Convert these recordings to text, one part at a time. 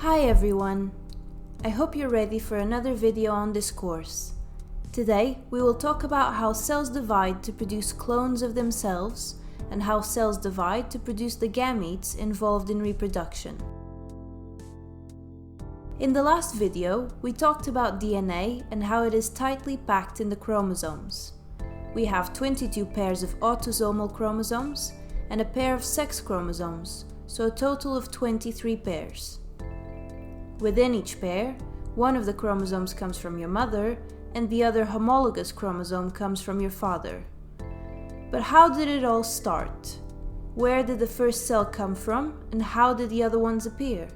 Hi everyone! I hope you're ready for another video on this course. Today we will talk about how cells divide to produce clones of themselves and how cells divide to produce the gametes involved in reproduction. In the last video, we talked about DNA and how it is tightly packed in the chromosomes. We have 22 pairs of autosomal chromosomes and a pair of sex chromosomes, so a total of 23 pairs. Within each pair, one of the chromosomes comes from your mother and the other homologous chromosome comes from your father. But how did it all start? Where did the first cell come from and how did the other ones appear?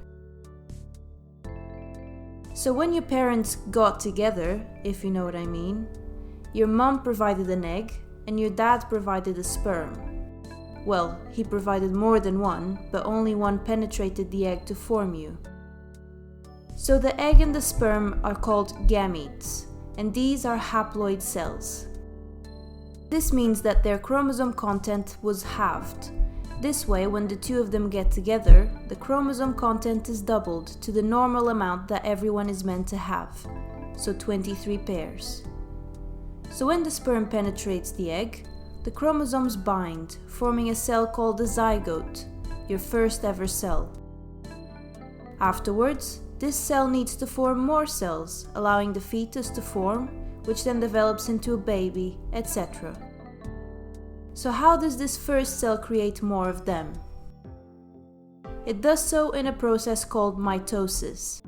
So when your parents got together, if you know what I mean, your mom provided an egg and your dad provided a sperm. Well, he provided more than one, but only one penetrated the egg to form you. So the egg and the sperm are called gametes, and these are haploid cells. This means that their chromosome content was halved. This way, when the two of them get together, the chromosome content is doubled to the normal amount that everyone is meant to have, so 23 pairs. So when the sperm penetrates the egg, the chromosomes bind, forming a cell called a zygote, your first ever cell. Afterwards, this cell needs to form more cells, allowing the fetus to form, which then develops into a baby, etc. So how does this first cell create more of them? It does so in a process called mitosis.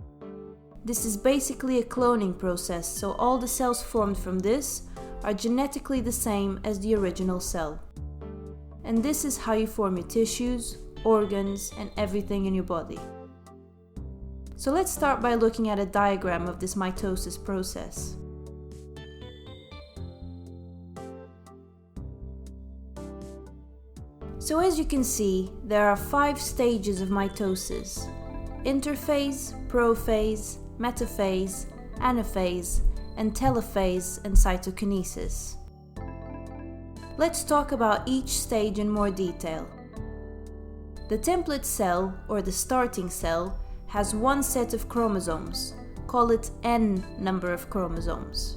This is basically a cloning process, so all the cells formed from this are genetically the same as the original cell. And this is how you form your tissues, organs, and everything in your body. So let's start by looking at a diagram of this mitosis process. So as you can see, there are 5 stages of mitosis: Interphase, Prophase, Metaphase, Anaphase, and Telophase and Cytokinesis. Let's talk about each stage in more detail. The template cell, or the starting cell, has one set of chromosomes. Call it N number of chromosomes.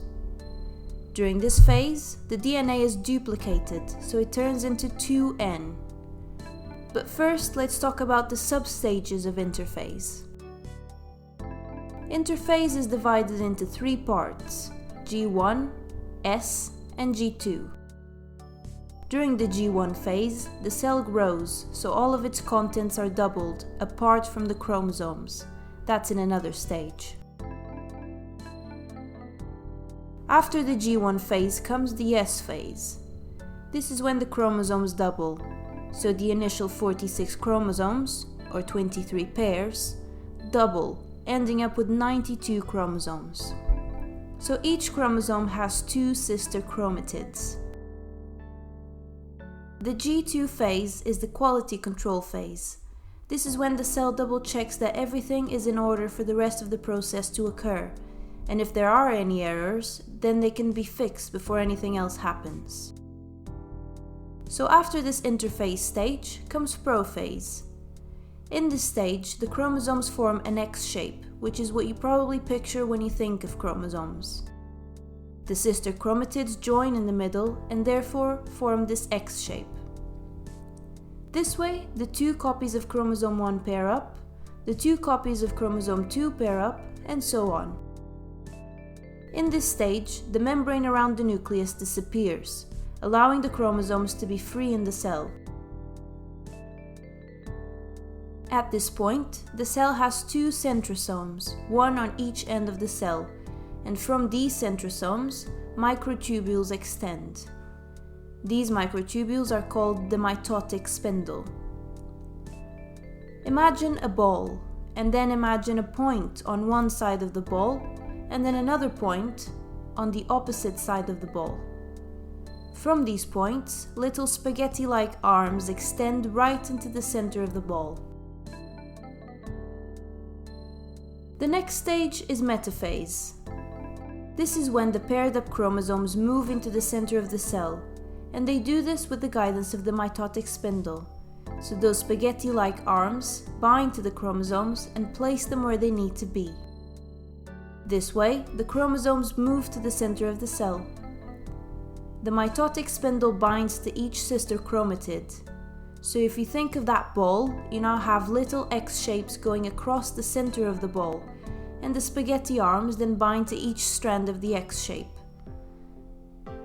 During this phase, the DNA is duplicated, so it turns into 2N. But first, let's talk about the substages of interphase. Interphase is divided into 3 parts: G1, S, and G2. During the G1 phase, the cell grows, so all of its contents are doubled, apart from the chromosomes. That's in another stage. After the G1 phase comes the S phase. This is when the chromosomes double, so the initial 46 chromosomes, or 23 pairs, double, ending up with 92 chromosomes. So each chromosome has 2 sister chromatids. The G2 phase is the quality control phase. This is when the cell double checks that everything is in order for the rest of the process to occur, and if there are any errors, then they can be fixed before anything else happens. So after this interphase stage comes prophase. In this stage, the chromosomes form an X shape, which is what you probably picture when you think of chromosomes. The sister chromatids join in the middle and therefore form this X shape. This way, the 2 copies of chromosome 1 pair up, the 2 copies of chromosome 2 pair up, and so on. In this stage, the membrane around the nucleus disappears, allowing the chromosomes to be free in the cell. At this point, the cell has 2 centrosomes, one on each end of the cell, and from these centrosomes, microtubules extend. These microtubules are called the mitotic spindle. Imagine a ball, and then imagine a point on one side of the ball, and then another point on the opposite side of the ball. From these points, little spaghetti-like arms extend right into the center of the ball. The next stage is metaphase. This is when the paired up chromosomes move into the center of the cell, and they do this with the guidance of the mitotic spindle. So those spaghetti-like arms bind to the chromosomes and place them where they need to be. This way, the chromosomes move to the center of the cell. The mitotic spindle binds to each sister chromatid. So if you think of that ball, you now have little X shapes going across the center of the ball, and the spaghetti arms then bind to each strand of the X shape.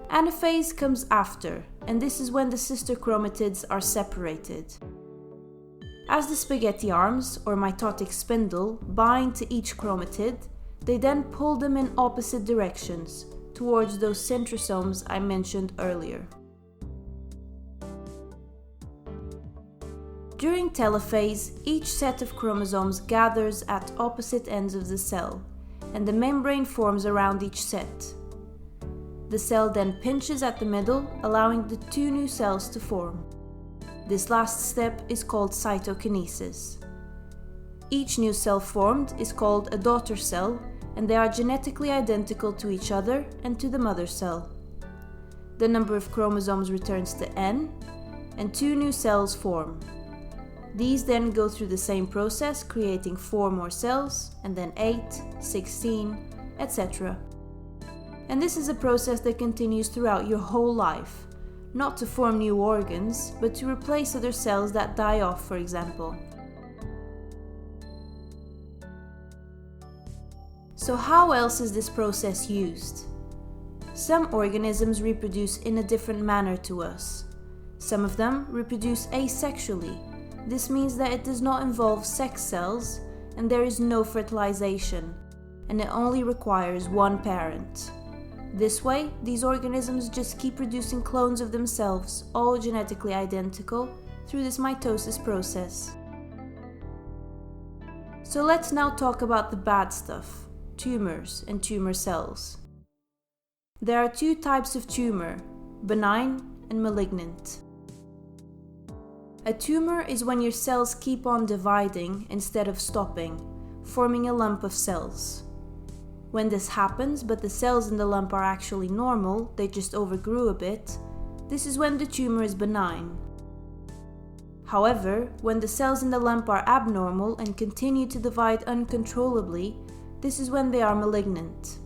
Anaphase comes after, and this is when the sister chromatids are separated. As the spaghetti arms, or mitotic spindle, bind to each chromatid, they then pull them in opposite directions, towards those centrosomes I mentioned earlier. During telophase, each set of chromosomes gathers at opposite ends of the cell, and the membrane forms around each set. The cell then pinches at the middle, allowing the two new cells to form. This last step is called cytokinesis. Each new cell formed is called a daughter cell, and they are genetically identical to each other and to the mother cell. The number of chromosomes returns to n, and two new cells form. These then go through the same process, creating 4 more cells, and then 8, 16, etc. And this is a process that continues throughout your whole life, not to form new organs, but to replace other cells that die off, for example. So how else is this process used? Some organisms reproduce in a different manner to us. Some of them reproduce asexually. This means that it does not involve sex cells and there is no fertilization, and it only requires one parent. This way, these organisms just keep producing clones of themselves, all genetically identical, through this mitosis process. So let's now talk about the bad stuff. Tumors and tumor cells. There are 2 types of tumor, benign and malignant. A tumor is when your cells keep on dividing instead of stopping, forming a lump of cells. When this happens, but the cells in the lump are actually normal, they just overgrew a bit, this is when the tumor is benign. However, when the cells in the lump are abnormal and continue to divide uncontrollably, this is when they are malignant.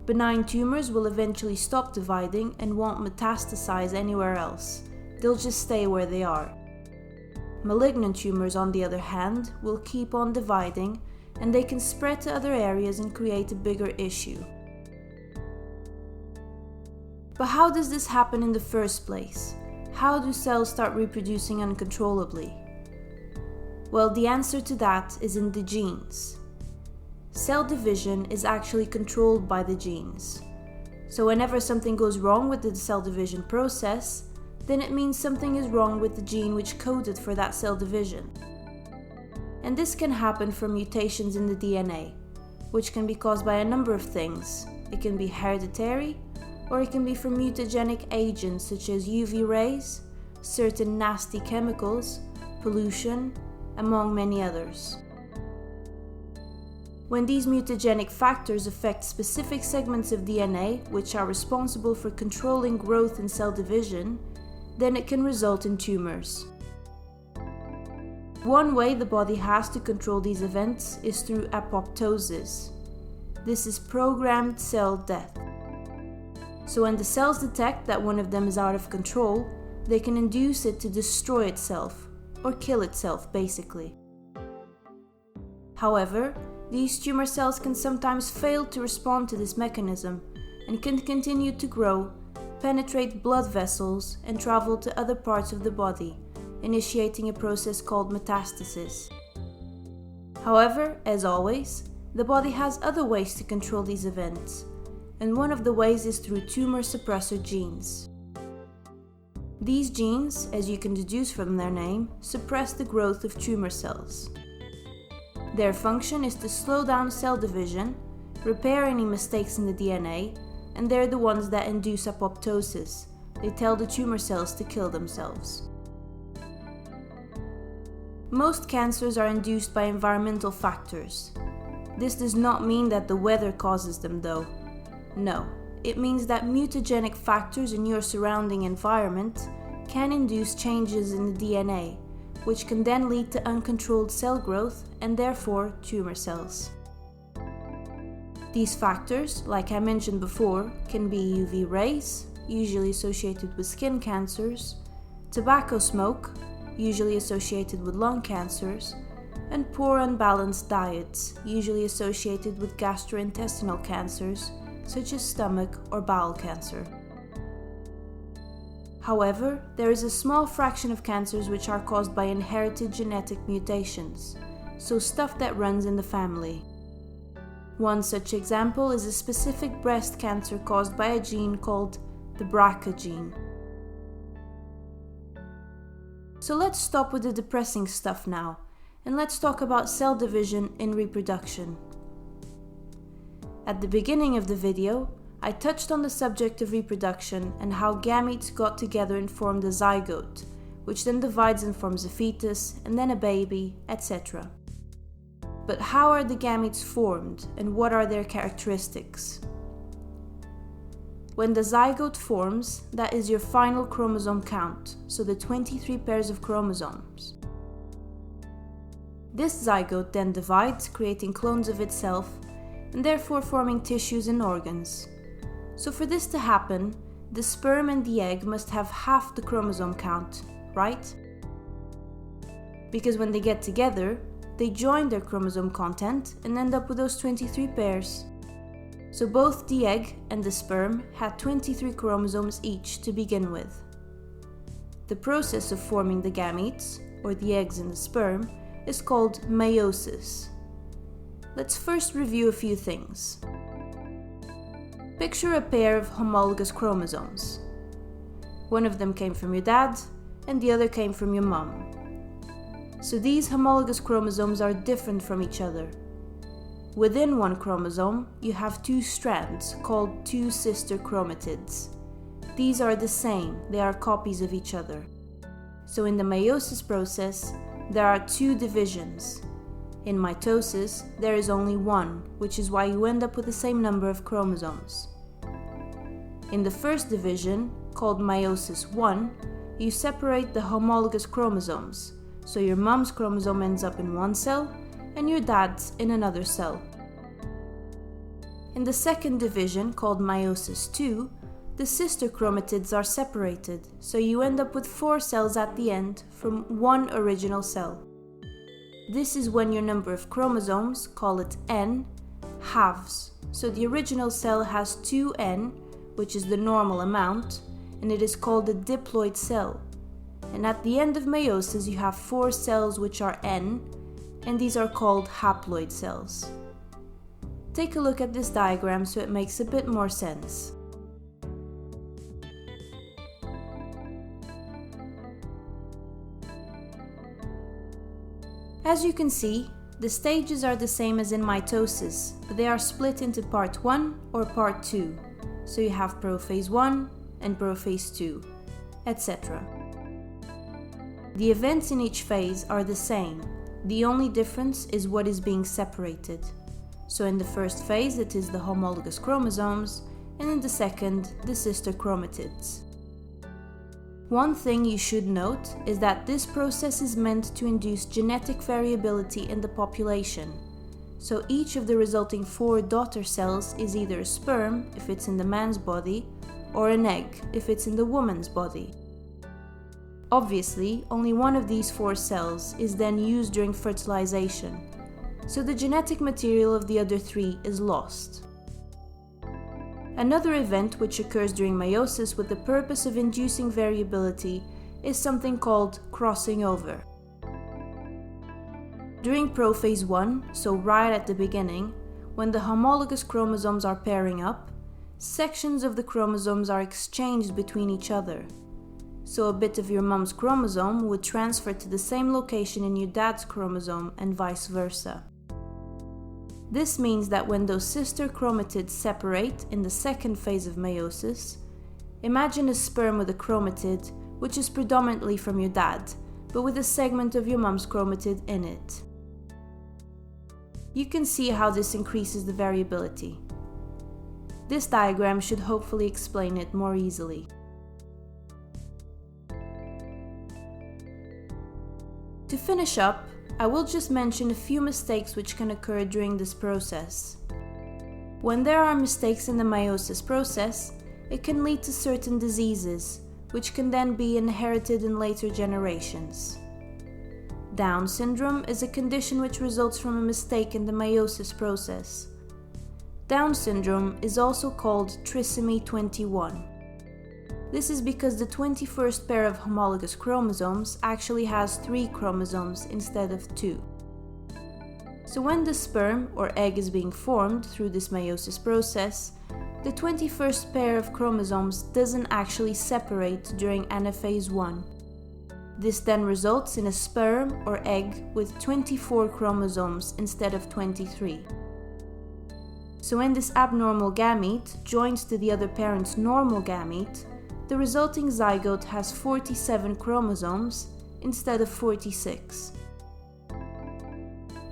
Benign tumors will eventually stop dividing and won't metastasize anywhere else. They'll just stay where they are. Malignant tumors, on the other hand, will keep on dividing, and they can spread to other areas and create a bigger issue. But how does this happen in the first place? How do cells start reproducing uncontrollably? Well, the answer to that is in the genes. Cell division is actually controlled by the genes. So whenever something goes wrong with the cell division process, then it means something is wrong with the gene which coded for that cell division. And this can happen from mutations in the DNA, which can be caused by a number of things. It can be hereditary, or it can be from mutagenic agents such as UV rays, certain nasty chemicals, pollution, among many others. When these mutagenic factors affect specific segments of DNA, which are responsible for controlling growth and cell division, then it can result in tumors. One way the body has to control these events is through apoptosis. This is programmed cell death. So when the cells detect that one of them is out of control, they can induce it to destroy itself, or kill itself basically. However, these tumor cells can sometimes fail to respond to this mechanism and can continue to grow, penetrate blood vessels, and travel to other parts of the body, initiating a process called metastasis. However, as always, the body has other ways to control these events, and one of the ways is through tumor suppressor genes. These genes, as you can deduce from their name, suppress the growth of tumor cells. Their function is to slow down cell division, repair any mistakes in the DNA, and they're the ones that induce apoptosis. They tell the tumor cells to kill themselves. Most cancers are induced by environmental factors. This does not mean that the weather causes them though. No, it means that mutagenic factors in your surrounding environment can induce changes in the DNA, which can then lead to uncontrolled cell growth and therefore tumor cells. These factors, like I mentioned before, can be UV rays, usually associated with skin cancers, tobacco smoke, usually associated with lung cancers, and poor unbalanced diets, usually associated with gastrointestinal cancers, such as stomach or bowel cancer. However, there is a small fraction of cancers which are caused by inherited genetic mutations, so stuff that runs in the family. One such example is a specific breast cancer caused by a gene called the BRCA gene. So let's stop with the depressing stuff now, and let's talk about cell division in reproduction. At the beginning of the video, I touched on the subject of reproduction and how gametes got together and formed a zygote, which then divides and forms a fetus, and then a baby, etc. But how are the gametes formed, and what are their characteristics? When the zygote forms, that is your final chromosome count, so the 23 pairs of chromosomes. This zygote then divides, creating clones of itself, and therefore forming tissues and organs. So for this to happen, the sperm and the egg must have half the chromosome count, right? Because when they get together, they join their chromosome content and end up with those 23 pairs. So both the egg and the sperm had 23 chromosomes each to begin with. The process of forming the gametes, or the eggs and the sperm, is called meiosis. Let's first review a few things. Picture a pair of homologous chromosomes. One of them came from your dad, and the other came from your mom. So these homologous chromosomes are different from each other. Within one chromosome, you have two strands called two sister chromatids. These are the same, they are copies of each other. So in the meiosis process, there are two divisions. In mitosis, there is only one, which is why you end up with the same number of chromosomes. In the first division, called meiosis 1, you separate the homologous chromosomes, so your mom's chromosome ends up in one cell, and your dad's in another cell. In the second division, called meiosis 2, the sister chromatids are separated, so you end up with 4 cells at the end from one original cell. This is when your number of chromosomes, call it n, halves. So the original cell has 2n, which is the normal amount, and it is called a diploid cell. And at the end of meiosis, you have 4 cells which are n, and these are called haploid cells. Take a look at this diagram so it makes a bit more sense. As you can see, the stages are the same as in mitosis, but they are split into part 1 or part 2. So you have prophase 1 and prophase 2, etc. The events in each phase are the same. The only difference is what is being separated. So in the first phase it is the homologous chromosomes, and in the second the sister chromatids. One thing you should note is that this process is meant to induce genetic variability in the population. So each of the resulting 4 daughter cells is either a sperm if it's in the man's body, or an egg if it's in the woman's body. Obviously, only one of these 4 cells is then used during fertilization, so the genetic material of the other 3 is lost. Another event which occurs during meiosis with the purpose of inducing variability is something called crossing over. During prophase 1, so right at the beginning, when the homologous chromosomes are pairing up, sections of the chromosomes are exchanged between each other. So a bit of your mom's chromosome would transfer to the same location in your dad's chromosome and vice versa. This means that when those sister chromatids separate in the second phase of meiosis, imagine a sperm with a chromatid which is predominantly from your dad, but with a segment of your mom's chromatid in it. You can see how this increases the variability. This diagram should hopefully explain it more easily. To finish up, I will just mention a few mistakes which can occur during this process. When there are mistakes in the meiosis process, it can lead to certain diseases, which can then be inherited in later generations. Down syndrome is a condition which results from a mistake in the meiosis process. Down syndrome is also called trisomy 21. This is because the 21st pair of homologous chromosomes actually has 3 chromosomes instead of 2. So when the sperm or egg is being formed through this meiosis process, the 21st pair of chromosomes doesn't actually separate during Anaphase 1. This then results in a sperm or egg with 24 chromosomes instead of 23. So when this abnormal gamete joins to the other parent's normal gamete, the resulting zygote has 47 chromosomes instead of 46.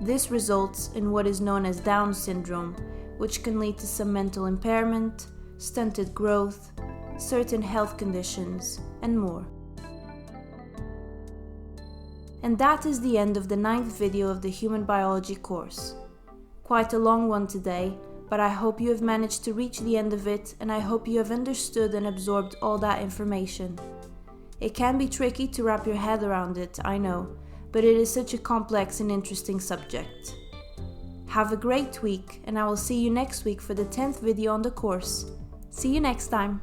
This results in what is known as Down syndrome, which can lead to some mental impairment, stunted growth, certain health conditions, and more. And that is the end of the 9th video of the Human Biology course. Quite a long one today, but I hope you have managed to reach the end of it, and I hope you have understood and absorbed all that information. It can be tricky to wrap your head around it, I know, but it is such a complex and interesting subject. Have a great week, and I will see you next week for the 10th video on the course. See you next time!